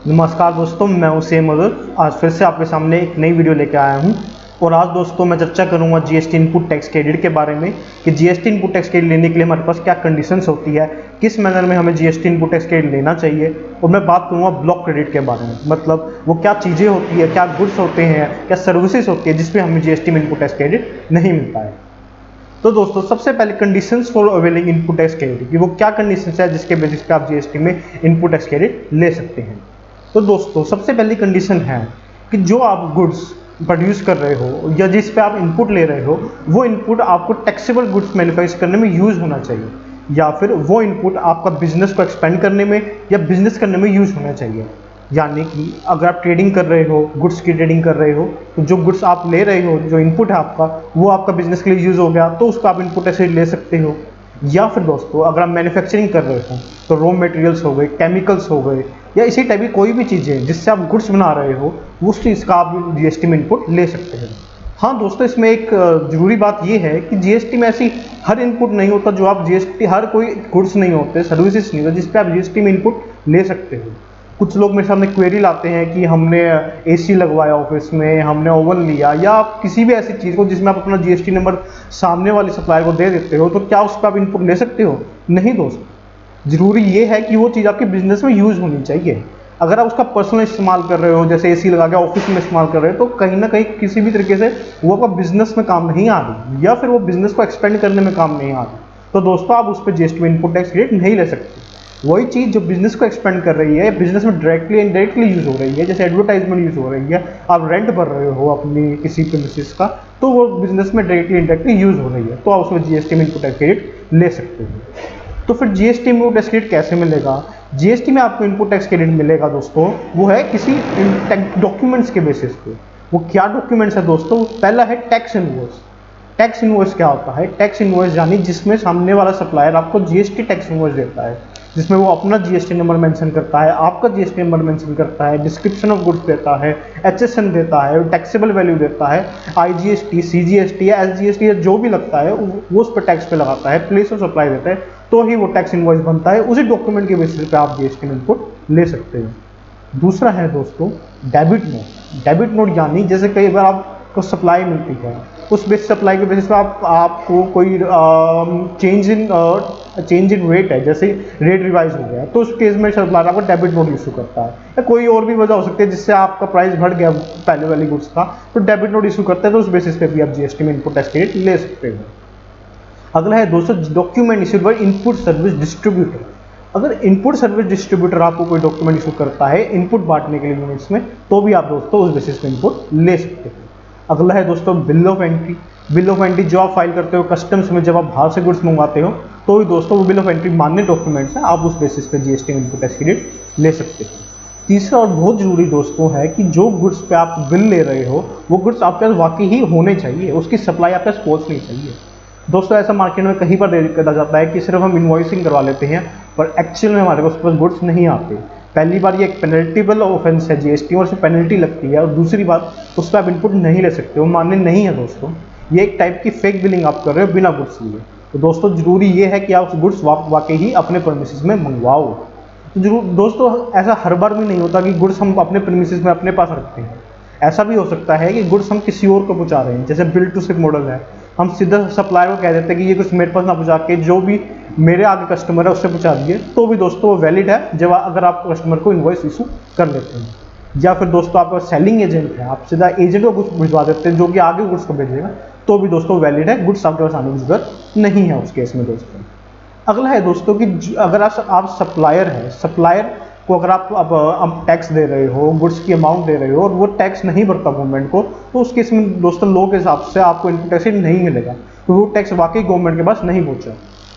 नमस्कार दोस्तों, मैं हूं सेम अगर आज फिर से आपके सामने एक नई वीडियो लेकर आया हूं। और आज दोस्तों मैं चर्चा करूंगा जीएसटी इनपुट टैक्स क्रेडिट के बारे में कि जीएसटी इनपुट टैक्स क्रेडिट लेने के लिए हमारे पास क्या कंडीशंस होती है, किस मैनर में हमें जीएसटी इनपुट टैक्स क्रेडिट लेना चाहिए। और मैं बात करूंगा ब्लॉक क्रेडिट के बारे में, मतलब वो क्या चीज़ें होती है, क्या गुड्स होते हैं, क्या सर्विसेज होती है जिसपे हमें जीएसटी में इनपुट टैक्स क्रेडिट नहीं मिलता है। तो दोस्तों सबसे पहले conditions for availing input tax credit कि वो क्या कंडीशंस है जिसके बेसिस पे आप जीएसटी में इनपुट टैक्स क्रेडिट ले सकते हैं। तो दोस्तों सबसे पहली कंडीशन है कि जो आप गुड्स प्रोड्यूस कर रहे हो या जिस पे आप इनपुट ले रहे हो वो इनपुट आपको टैक्सेबल गुड्स मैन्युफैक्चर करने में यूज़ होना चाहिए, या फिर वो इनपुट आपका बिजनेस को एक्सपेंड करने में या बिजनेस करने में यूज़ होना चाहिए। यानी कि अगर आप ट्रेडिंग कर रहे हो, गुड्स की ट्रेडिंग कर रहे हो, तो जो गुड्स आप ले रहे हो, जो इनपुट है आपका, वो आपका बिजनेस के लिए यूज़ हो गया तो उसको आप इनपुट ऐसे ले सकते हो। या फिर दोस्तों अगर आप मैन्युफैक्चरिंग कर रहे हो तो रॉ मटेरियल्स हो गए, केमिकल्स हो गए, या इसी टाइप की कोई भी चीज़ें जिससे आप गुड्स बना रहे हो उस चीज़ का आप जीएसटी में इनपुट ले सकते हैं। हाँ दोस्तों, इसमें एक ज़रूरी बात ये है कि जीएसटी में ऐसी हर इनपुट नहीं होता जो आप जीएसटी, हर कोई गुड्स नहीं होते, सर्विसेज नहीं होते जिस पे आप जीएसटी में इनपुट ले सकते हो। कुछ लोग मेरे सामने क्वेरी लाते हैं कि हमने एसी लगवाया ऑफिस में, हमने ओवन लिया, या आप किसी भी ऐसी चीज़ को जिसमें आप अपना जीएसटी नंबर सामने वाले सप्लायर को दे देते हो, तो क्या उस पर आप इनपुट ले सकते हो? नहीं दोस्तों, ज़रूरी ये है कि वो चीज़ आपके बिजनेस में यूज़ होनी चाहिए। अगर आप उसका पर्सनल इस्तेमाल कर रहे हो, जैसे एसी लगा के ऑफिस में इस्तेमाल कर रहे हो, तो कहीं ना कहीं किसी भी तरीके से वो आपका बिजनेस में काम नहीं आ रही, या फिर वो बिजनेस को एक्सपेंड करने में काम नहीं आ रही, तो दोस्तों आप उस पर जीएसटी में इनपुट टैक्स क्रेडिट नहीं ले सकते। वही चीज़ जो बिजनेस को एक्सपेंड कर रही है, बिजनेस में डायरेक्टली इनडायरेक्टली यूज़ हो रही है, जैसे एडवर्टाइजमेंट यूज़ हो रही है, आप रेंट भर रहे हो अपनी किसी प्रीमिसेस का, तो वो बिजनेस में डायरेक्टली इनडायरेक्टली यूज़ हो रही है, तो आप उसमें जीएसटी में इनपुट टैक्स क्रेडिट ले सकते हो। तो फिर जीएसटी इनपुट टैक्स क्रेडिट कैसे मिलेगा? जीएसटी में आपको इनपुट टैक्स क्रेडिट मिलेगा दोस्तों, वो है किसी डॉक्यूमेंट्स के बेसिस पे। वो क्या डॉक्यूमेंट्स है दोस्तों? पहला है टैक्स इनवॉइस। टैक्स इनवॉइस क्या होता है? टैक्स इनवॉइस यानी जिसमें सामने वाला सप्लायर आपको जीएसटी टैक्स इनवॉइस देता है, जिसमें वो अपना जीएसटी नंबर मेंशन करता है, आपका जीएसटी नंबर मेंशन करता है, डिस्क्रिप्शन ऑफ गुड्स देता है, एचएसएन देता है, टैक्सेबल वैल्यू देता है, आईजीएसटी, सीजीएसटी या एसजीएसटी या जो भी लगता है वो उस पर टैक्स पे लगाता है, प्लेस ऑफ सप्लाई देता है, तो ही वो टैक्स इनवॉइस बनता है। उसी डॉक्यूमेंट के बेसिस पे आप जीएसटी में इनपुट ले सकते हैं। दूसरा है दोस्तों डेबिट नोट। डेबिट नोट यानी जैसे कई बार आपको सप्लाई मिलती है, उस बेस सप्लाई के बेसिस पे आपको कोई चेंज इन रेट है, जैसे रेट रिवाइज हो गया, तो उस केस में सप्लायर आपको डेबिट नोट इशू करता है, या कोई और भी वजह हो सकती है जिससे आपका प्राइस बढ़ गया पहले वाली गुड्स का, तो डेबिट नोट इशू करते हैं, तो उस बेसिस पे भी आप जीएसटी में इनपुट टैक्स क्रेडिट ले सकते हो। अगला है दोस्तों document issued by input service distributor. अगर इनपुट सर्विस डिस्ट्रीब्यूटर आपको कोई डॉक्यूमेंट इशू करता है इनपुट बांटने के लिए यूनिट्स में, तो भी आप दोस्तों उस बेसिस पे इनपुट ले सकते हो। अगला है दोस्तों bill of entry. Bill of entry जो आप फाइल करते हो कस्टम्स में, जब आप बाहर से गुड्स मंगवाते हो, तो भी दोस्तों वो बिल ऑफ एंट्री मान्य डॉक्यूमेंट्स हैं, आप उस बेसिस पे जीएसटी में इनपुट टैक्स क्रेडिट ले सकते हो। तीसरा और बहुत जरूरी दोस्तों है कि जो गुड्स पे आप बिल ले रहे हो वो गुड्स आपके पास वाकई ही होने चाहिए, उसकी सप्लाई आपके पास पहुंचनी चाहिए। दोस्तों ऐसा मार्केट में कहीं पर देखा जाता है कि सिर्फ हम इनवॉइसिंग करवा लेते हैं, पर एक्चुअल में हमारे पास गुड्स नहीं आते। पहली बार ये एक पेनल्टीबल ऑफेंस है जीएसटी, और उसमें पेनल्टी लगती है, और दूसरी बात उस पर आप इनपुट नहीं ले सकते, वो मान्य नहीं है दोस्तों। ये एक टाइप की फेक बिलिंग आप कर रहे हो बिना गुड्स लिए। तो दोस्तों जरूरी ये है कि आप उस गुड्स वाकई ही अपने प्रीमिसेस में मंगवाओ। तो जरूर दोस्तों ऐसा हर बार भी नहीं होता कि गुड्स हम अपने प्रीमिसेस में अपने पास रखते हैं। ऐसा भी हो सकता है कि गुड्स हम किसी और को पहुंचा रहे हैं, जैसे बिल टू शिप मॉडल है, हम सीधा सप्लायर को कह देते हैं कि ये कुछ मेरे पास ना पहुंचा के जो भी मेरे आगे कस्टमर है उससे पहुंचा दिए, तो भी दोस्तों वो वैलिड है जब अगर आप कस्टमर को इनवॉइस इशू कर लेते हैं। या फिर दोस्तों आपका सेलिंग एजेंट है, आप सीधा एजेंट को कुछ भिजवा देते हैं जो कि आगे गुड्स को भेजेगा, तो भी दोस्तों वैलिड है, गुड्स आपके पास आने की जरूरत नहीं है उस केस में दोस्तों। अगला है दोस्तों कि अगर आप सप्लायर है, सप्लायर को अगर आप टैक्स दे रहे हो, गुड्स की अमाउंट दे रहे हो, और वो टैक्स नहीं भरता गवर्नमेंट को, तो उस केस में दोस्तों लॉ के हिसाब से आपको इनपुट टैक्स नहीं मिलेगा, तो वो टैक्स वाकई गवर्नमेंट के पास नहीं पहुंचा।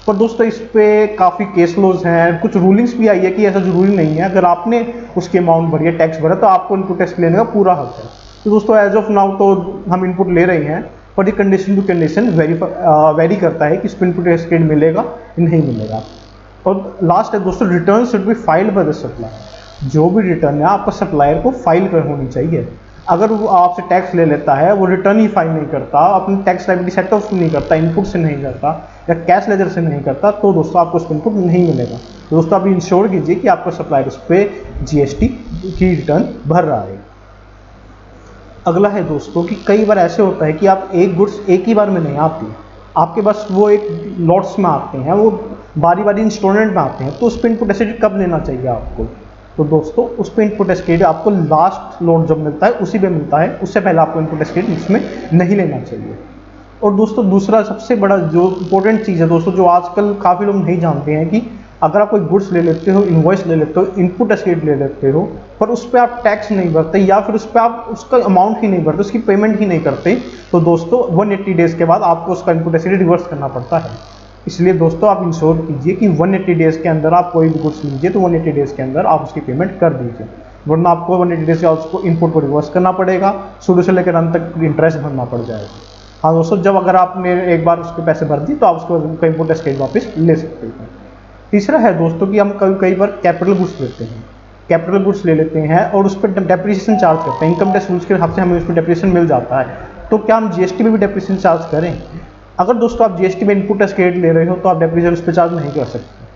पर दोस्तों इस पे काफ़ी केस लॉज हैं, कुछ रूलिंग्स भी आई है कि ऐसा जरूरी नहीं है, अगर आपने उसकी अमाउंट भरी है, टैक्स भरा, तो आपको इनपुट टैक्स लेने का पूरा हक है। तो दोस्तों एज ऑफ नाउ तो हम इनपुट ले रहे हैं, पर ये कंडीशन टू कंडीशन वेरी करता है कि इस पर इनपुट टैक्स क्रेडिट मिलेगा या नहीं मिलेगा। और लास्ट है दोस्तों return should be filed by the supplier. जो भी रिटर्न है आपका सप्लायर को फाइल कर होनी चाहिए। अगर वो आपसे टैक्स ले लेता है, वो रिटर्न ही फाइल नहीं करता, अपनी टैक्स लायबिलिटी सेट ऑफ नहीं करता, इनपुट से नहीं करता या कैश लेजर से नहीं करता, तो दोस्तों आपको उस पर इनपुट नहीं मिलेगा। तो दोस्तों आप इंश्योर कीजिए कि आपका सप्लायर उस पर GST की रिटर्न भर रहा है। अगला है दोस्तों कि कई बार ऐसे होता है कि आप एक गुड्स एक ही बार में नहीं आती, आपके पास वो एक लॉट्स में आते हैं, वो बारी बारी इंस्टॉलमेंट में आते हैं, तो उस पर इनपुट टैक्स क्रेडिट कब लेना चाहिए आपको? तो दोस्तों उस पर इनपुट टैक्स क्रेडिट आपको लास्ट लॉट जब मिलता है उसी पे मिलता है, उससे पहले आपको इनपुट टैक्स क्रेडिट इसमें नहीं लेना चाहिए। और दोस्तों दूसरा सबसे बड़ा जो इंपॉर्टेंट चीज़ है दोस्तों, जो आजकल काफ़ी लोग नहीं जानते हैं, कि अगर आप कोई गुड्स ले लेते हो, इनवॉइस ले लेते हो, इनपुट टैक्स क्रेडिट ले लेते हो, पर उस पर आप टैक्स नहीं भरते या फिर उस पर आप उसका अमाउंट ही नहीं भरते, उसकी पेमेंट ही नहीं करते, तो दोस्तों 180 डेज़ के बाद आपको उसका इनपुट टैक्स क्रेडिट रिवर्स करना पड़ता है। इसलिए दोस्तों आप इंश्योर कीजिए कि 180 डेज़ के अंदर आप कोई भी गुड्स लीजिए तो 180 डेज़ के अंदर आप उसकी पेमेंट कर दीजिए, वरना आपको 180 डेज़ के बाद उसको इनपुट को रिवर्स करना पड़ेगा, शुरू से लेकर अंत तक इंटरेस्ट भरना पड़ जाएगा। हाँ दोस्तों, जब अगर आपने एक बार उसके पैसे भर दिए तो आप उसको इनपुट टैक्स क्रेडिट वापस ले सकते हैं। तीसरा है दोस्तों कि हम कई बार कैपिटल गुड्स लेते हैं, कैपिटल गुड्स ले लेते हैं और उस पर डेप्रिसिएशन चार्ज करते हैं, इनकम टैक्स रूल्स के हिसाब से हमें उस पर डेप्रिसिएशन मिल जाता है, तो क्या हम GST में भी डेप्रिसिएशन चार्ज करें? अगर दोस्तों आप GST में इनपुट टैक्स क्रेडिट ले रहे हो तो आप डेप्रिसिएशन उस पर चार्ज नहीं कर सकते,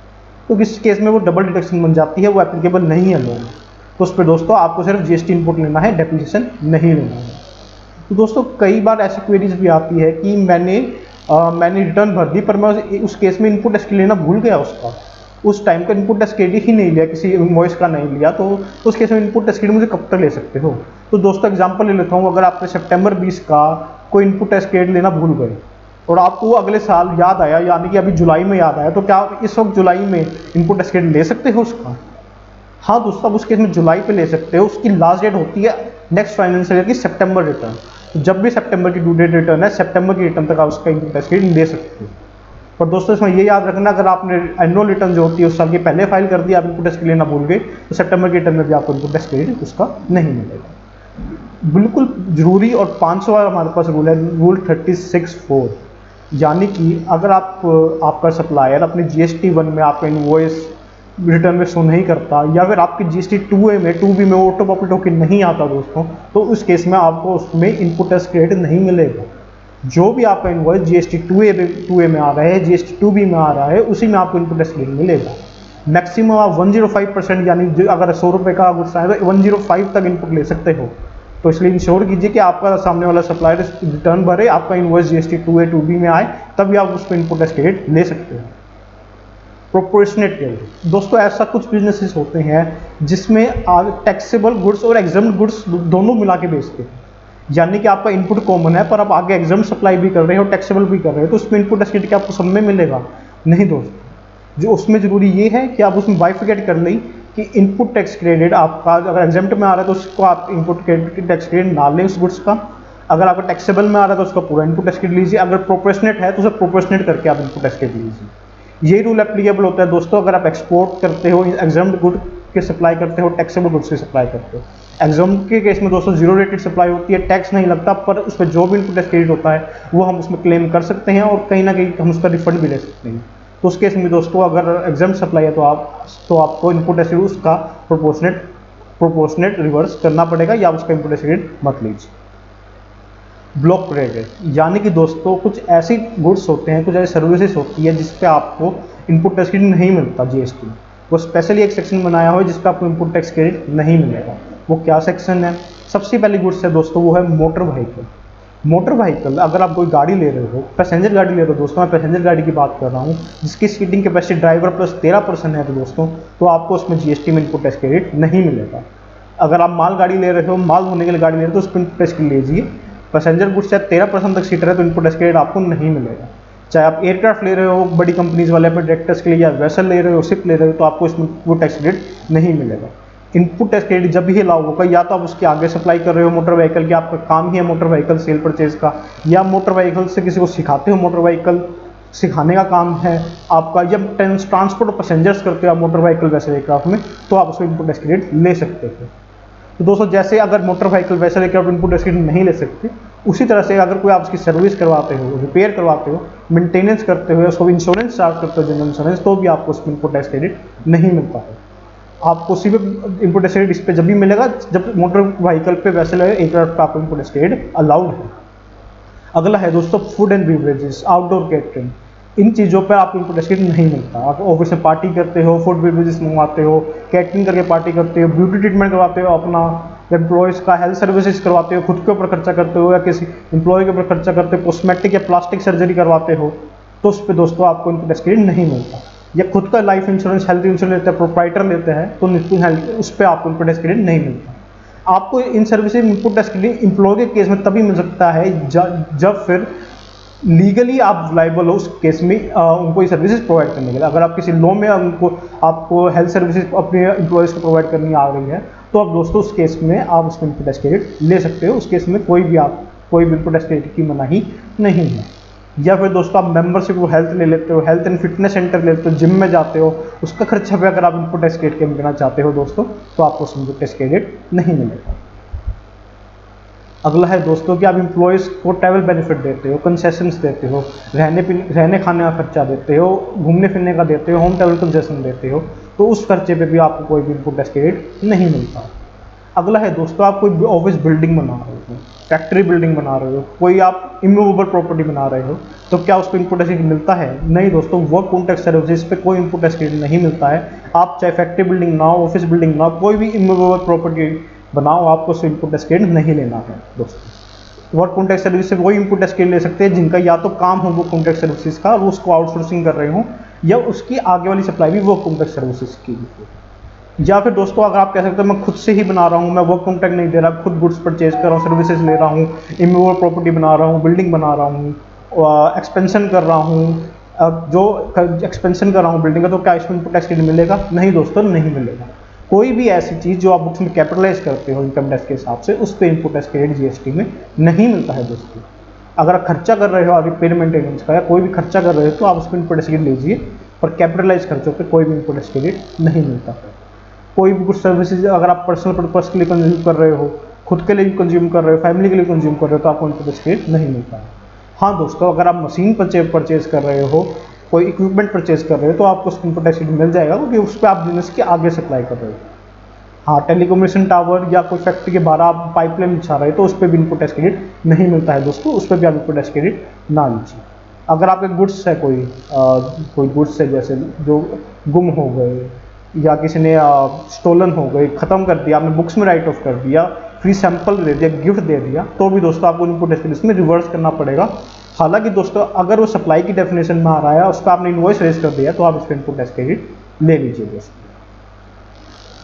तो इस केस में वो डबल डिडक्शन बन जाती है, वो एप्लीकेबल नहीं है लोन, तो उस पर दोस्तों आपको सिर्फ GST इनपुट लेना है, डेप्रिसिएशन नहीं लेना है। तो दोस्तों कई बार ऐसी क्वेरीज भी आती है कि मैंने रिटर्न भर दी पर मैं उस केस में इनपुट टैक्स लेना भूल गया, उसका उस टाइम का इनपुट टैक्स क्रेडिट ही नहीं लिया, किसी इनवॉइस का नहीं लिया, तो उस केस में इनपुट टैक्स क्रेडिट मुझे कब तक ले सकते हो? तो दोस्तों एग्जांपल ले लेता हूँ, अगर आपने सितंबर 20 का कोई इनपुट टैक्स क्रेडिट लेना भूल गए और आपको अगले साल याद आया, यानी कि अभी जुलाई में याद आया, तो क्या आप इस वक्त जुलाई में इनपुट टैक्स क्रेडिट ले सकते हो उसका? हाँ दोस्तों, आप उस केस में जुलाई पे ले सकते हो, उसकी लास्ट डेट होती है नेक्स्ट फाइनेंशियल ईयर की सितंबर रिटर्न, तो जब भी सितंबर की ड्यू डेट रिटर्न है, सितंबर की रिटर्न तक आप उसका इनपुट टैक्स क्रेडिट ले सकते हो। पर दोस्तों इसमें ये याद रखना, अगर आपने एनुअल रिटर्न जो होती है उस साल की पहले फाइल कर दी, आप इनपुट टैक्स क्रेडिट लेना भूल गए, तो सितंबर की रिटर्न में भी आपको इनपुट टैक्स क्रेडिट उसका नहीं मिलेगा। बिल्कुल जरूरी और 500वां हमारे पास रूल है, रूल 36(4), यानी कि अगर आपका सप्लायर अपने GST 1 में आपका इनवॉइस रिटर्न में शो नहीं करता, या फिर आपकी GST 2A में 2B में ऑटो पॉपुलेट होकर नहीं आता दोस्तों, तो उस केस में आपको उसमें इनपुट टैक्स क्रेडिट नहीं मिलेगा। जो भी आपका इनवॉइस GST 2A में आ रहा है, GST 2B में आ रहा है, उसी में आपको इनपुट टैक्स क्रेडिट मिलेगा। मैक्सिमम आप 105%, यानी अगर 100 रुपये का गुड्स आए तो 105 तक इनपुट ले सकते हो। तो इसलिए इंश्योर कीजिए कि आपका सामने वाला सप्लायर रिटर्न भरे, आपका इनवॉइस GST 2A 2B में आए, तभी आप उस पर इनपुट टैक्स क्रेडिट ले सकते हो। प्रोपोर्शनेट क्रेडिट दोस्तों, ऐसा कुछ बिजनेसेस होते हैं जिसमें टैक्सेबल गुड्स और एग्जम्प्ट गुड्स दोनों मिला के बेचते हैं, यानी कि आपका इनपुट कॉमन है पर आप आगे एग्जम्प्ट सप्लाई भी कर रहे हो, टैक्सेबल भी कर रहे हो, तो उसमें इनपुट टैक्स क्रेडिट आपको सब में मिलेगा नहीं दोस्तों। जो उसमें जरूरी ये है कि आप उसमें बाइफिकेट कर लें कि इनपुट टैक्स क्रेडिट आपका अगर एग्जम्प्ट में आ रहा है तो उसको आप इनपुट टैक्स क्रेडिट ना लें उस गुड्स का, अगर आपका टैक्सेबल में आ रहा है तो उसका पूरा इनपुट टैक्स क्रेडिट लीजिए, अगर प्रोपोर्शनेट है तो उसे प्रोपोर्शनेट करके आप इनपुट टैक्स क्रेडिट लीजिए। ये रूल एप्लीकेबल होता है दोस्तों अगर आप एक्सपोर्ट करते हो, एग्जम्प्ट गुड के सप्लाई करते हो, टैक्सेबल गुड्स की सप्लाई करते हो। एग्जम्प्ट के केस में दोस्तों जीरो रेटेड सप्लाई होती है, टैक्स नहीं लगता, पर उस पर जो भी इनपुट टैक्स क्रेडिट होता है वो हम उसमें क्लेम कर सकते हैं और कहीं ना कहीं हम उसका रिफंड भी ले सकते हैं। तो उस केस में दोस्तों अगर एग्जम्प्ट सप्लाई है तो आपको इनपुट टैक्स क्रेडिट उसका प्रोपोर्शनेट रिवर्स करना पड़ेगा, या उसका इनपुट टैक्स क्रेडिट मत लीजिए। ब्लॉक क्रेडिट, यानी कि दोस्तों कुछ ऐसी गुड्स होते हैं, कुछ ऐसी सर्विसेज होती है जिस पे आपको इनपुट टैक्स क्रेडिट नहीं मिलता GST, वो स्पेशली एक सेक्शन बनाया हुआ है जिस पे आपको इनपुट टैक्स क्रेडिट नहीं मिलेगा। वो क्या सेक्शन है? सबसे पहली गुड्स है दोस्तों वो है मोटर व्हीकल। मोटर व्हीकल, अगर आप कोई गाड़ी ले रहे हो, पैसेंजर गाड़ी ले रहे हो दोस्तों, मैं पैसेंजर गाड़ी की बात कर रहा हूँ जिसकी सीटिंग कैपेसिटी ड्राइवर प्लस 13% है, तो दोस्तों तो आपको उसमें GST में इनपुट टैक्स क्रेडिट नहीं मिलेगा। अगर आप माल गाड़ी ले रहे हो, माल होने के लिए गाड़ी ले रहे हो, तो उस पर इनपुट टैक्स क्रेडिट लीजिए। पैसेंजर गुड्स चाहे 13% तक सीटर है तो इनपुट टैक्स क्रेडिट आपको नहीं मिलेगा। चाहे आप एयरक्राफ्ट ले रहे हो बड़ी कंपनीज वाले अपने डायरेक्टर्स के लिए, या वेसल ले रहे हो, शिप ले रहे हो, तो आपको इसमें वो टैक्स क्रेडिट नहीं मिलेगा। इनपुट टैक्स क्रेडिट जब भी अलाउ होगा, या तो आप उसके आगे सप्लाई कर रहे हो मोटर व्हीकल की, आपका काम ही है मोटर व्हीकल सेल परचेज का, या मोटर व्हीकल से किसी को सिखाते हो, मोटर व्हीकल सिखाने का काम है आपका, या ट्रांसपोर्ट पैसेंजर्स करते हो आप मोटर व्हीकल वैसे एयरक्राफ्ट में, तो आप उसमें इनपुट टैक्स क्रेडिट ले सकते हो। तो दोस्तों जैसे अगर मोटर व्हीकल वैसे एयरक्राफ्ट इनपुट टैक्स क्रेडिट नहीं ले सकते, उसी तरह से अगर कोई आप उसकी सर्विस करवाते हो, रिपेयर करवाते हो, मेंटेनेंस करते हो, उसको इंश्योरेंस चार्ज करते हो जनरल इंश्योरेंस, तो भी आपको उसमें इनपुट टैक्स क्रेडिट नहीं मिलता है। आपको सिर्फ इनपुट टैक्स क्रेडिट इस पे जब भी मिलेगा जब मोटर व्हीकल पे वैसे एयरक्राफ्ट पे आपको इनपुट टैक्स क्रेडिट अलाउड है। अगला है दोस्तों food and beverages, outdoor catering. इन चीज़ों पर आपको इनपुट टैक्स क्रेडिट नहीं मिलता। आप ऑफिस में पार्टी करते हो, फूड बेवरेजेस मंगवाते हो, कैटरिंग करके पार्टी करते हो, ब्यूटी ट्रीटमेंट करवाते हो, अपना एम्प्लॉयज़ का हेल्थ सर्विसेज करवाते हो, खुद के ऊपर खर्चा करते हो या किसी एम्प्लॉय के ऊपर खर्चा करते हो, कॉस्मेटिक या प्लास्टिक सर्जरी करवाते हो, तो उस पर दोस्तों आपको इनपुट टैक्स क्रेडिट नहीं मिलता। या खुद का लाइफ इंश्योरेंस, हेल्थ इंश्योरेंस लेते हैं, प्रोप्राइटर लेते हैं, तो निपुण हेल्थ उस पर आपको इनपुट टैक्स क्रेडिट नहीं मिलता। आपको इन services input tax credit employ के केस में तभी मिल सकता है जब फिर लीगली आप लाइबल हो उस केस में उनको ये सर्विसेज प्रोवाइड करने के लिए। अगर आप किसी लॉ में उनको आपको हेल्थ सर्विसेज अपने एम्प्लॉयज़ को प्रोवाइड करनी आ रही है, तो आप दोस्तों उस केस में आप उसको इनपुट टैक्स क्रेडिट ले सकते हो। उस केस में कोई भी इनपुट टैक्स क्रेडिट की मनाही नहीं है। या फिर दोस्तों आप मेंबरशिप हेल्थ ले लेते हो, हेल्थ एंड फिटनेस सेंटर ले लेते हो, जिम में जाते हो, उसका खर्चा भी अगर आप इनपुट टैक्स क्रेडिट के में देना चाहते हो दोस्तों, तो आपको इनपुट टैक्स क्रेडिट नहीं मिलेगा। अगला है दोस्तों कि आप एम्प्लॉयज़ को ट्रैवल बेनिफिट देते हो, कंसेशंस देते हो, रहने खाने का खर्चा देते हो, घूमने फिरने का देते हो, होम ट्रैवल कंसेशन देते हो, तो उस खर्चे पे भी आपको कोई भी इनपुट टैक्स क्रेडिट नहीं मिलता। अगला है दोस्तों आप कोई ऑफिस बिल्डिंग बना रहे हो, फैक्ट्री बिल्डिंग बना रहे हो, कोई आप इमूवेबल प्रॉपर्टी बना रहे हो, तो क्या उस पर इनपुट टैक्स क्रेडिट मिलता है? नहीं दोस्तों, वर्क कॉन्ट्रैक्ट सर्विसेज पे कोई इनपुट टैक्स क्रेडिट नहीं मिलता है। आप चाहे फैक्ट्री बिल्डिंग बनाओ, ऑफिस बिल्डिंग बनाओ, कोई भी इमूवेबल प्रॉपर्टी बनाओ, आपको उस इनपुट टैक्स क्रेडिट नहीं लेना है दोस्तों। वर्क कॉन्ट्रैक्ट सर्विस से वही इनपुट टैक्स क्रेडिट ले सकते हैं जिनका या तो काम हो वो कॉन्ट्रैक्ट सर्विसेज का, वो उसको आउटसोर्सिंग कर रहे हो, या उसकी आगे वाली सप्लाई भी वो कॉन्ट्रैक्ट सर्विसेज की। या फिर दोस्तों अगर आप कह सकते हो मैं खुद से ही बना रहा हूँ, मैं वर्क कॉन्ट्रैक्ट नहीं दे रहा, खुद गुड्स परचेज कर रहा हूँ, सर्विसेज ले रहा हूँ, इमूवेबल प्रॉपर्टी बना रहा हूँ, बिल्डिंग बना रहा हूँ, एक्सपेंशन कर रहा हूँ, जो एक्सपेंशन कर रहा हूँ बिल्डिंग का, तो क्या इसमें इनपुट टैक्स क्रेडिट मिलेगा? नहीं दोस्तों, नहीं मिलेगा। कोई भी ऐसी चीज़ जो आप बुक्स में कैपिटलाइज करते हो इनकम टैक्स के हिसाब से, उस पर इनपुट टैक्स क्रेडिट जीएसटी में नहीं मिलता है दोस्तों। अगर आप खर्चा कर रहे हो आगे पेड मेंटेनेंस का या कोई भी खर्चा कर रहे हो, तो आप उस पर इनपुट टैक्स क्रेडिट लीजिए, पर कैपिटलाइज खर्चों पर कोई भी इनपुट टैक्स क्रेडिट नहीं मिलता। कोई भी कुछ सर्विसेज अगर आप पर्सनल पर्पस के लिए कंज्यूम कर रहे हो, खुद के लिए कंज्यूम कर रहे हो, फैमिली के लिए कंज्यूम कर रहे हो, तो आपको इनपुट टैक्स क्रेडिट नहीं मिलता है। हाँ दोस्तों, अगर आप मशीन परचेज कर रहे हो, कोई इक्विपमेंट परचेज कर रहे हो, तो आपको उसका इनपुट टैक्स क्रेडिट मिल जाएगा, क्योंकि उस पर आप बिजनेस के आगे सप्लाई कर रहे हो। हाँ, टेलीकम्युनिकेशन टावर या कोई फैक्ट्री के बाहर आप पाइपलाइन बिछा रहे हो, तो उस पर भी इनपुट टैक्स क्रेडिट नहीं मिलता है दोस्तों, उस पर भी आप इनपुट टैक्स क्रेडिट ना लीजिए। अगर आपके गुड्स है कोई गुड्स है जैसे जो गुम हो गए, या किसी ने स्टोलन हो गई, ख़त्म कर दिया, आपने बुक्स में राइट ऑफ कर दिया, फ्री सैंपल दे दिया, गिफ्ट दे दिया, तो भी दोस्तों आपको इनपुट टैक्स क्रेडिट में रिवर्स करना पड़ेगा। हालांकि दोस्तों अगर वो सप्लाई की डेफिनेशन में आ रहा है, उस पर आपने इनवॉइस रेज कर दिया, तो आप इस पर इनपुट टैक्स क्रेडिट ले लीजिए दोस्तों।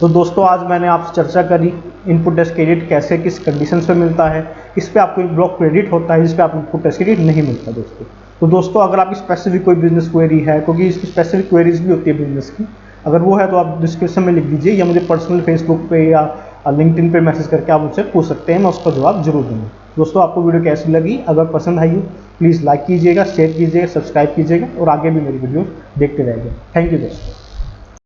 तो दोस्तों आज मैंने आपसे चर्चा करी इनपुट टैक्स क्रेडिट कैसे किस कंडीशंस पे मिलता है, किस पे आपको एक ब्लॉक क्रेडिट होता है, जिस पे आपको इनपुट टैक्स क्रेडिट नहीं मिलता दोस्तों। तो दोस्तों अगर आपकी स्पेसिफिक कोई बिजनेस क्वेरी है, क्योंकि इसकी स्पेसिफिक क्वेरीज भी होती है बिजनेस की, अगर वो है तो आप डिस्क्रिप्शन में लिख दीजिए, या मुझे पर्सनल फेसबुक पे या लिंक्डइन पे मैसेज करके आप मुझसे पूछ सकते हैं, मैं उसका जवाब जरूर दूँगा। दोस्तों आपको वीडियो कैसी लगी? अगर पसंद आई हो प्लीज़ लाइक कीजिएगा, शेयर कीजिएगा, सब्सक्राइब कीजिएगा, और आगे भी मेरी वीडियो देखते रहिएगा। थैंक यू दोस्तों।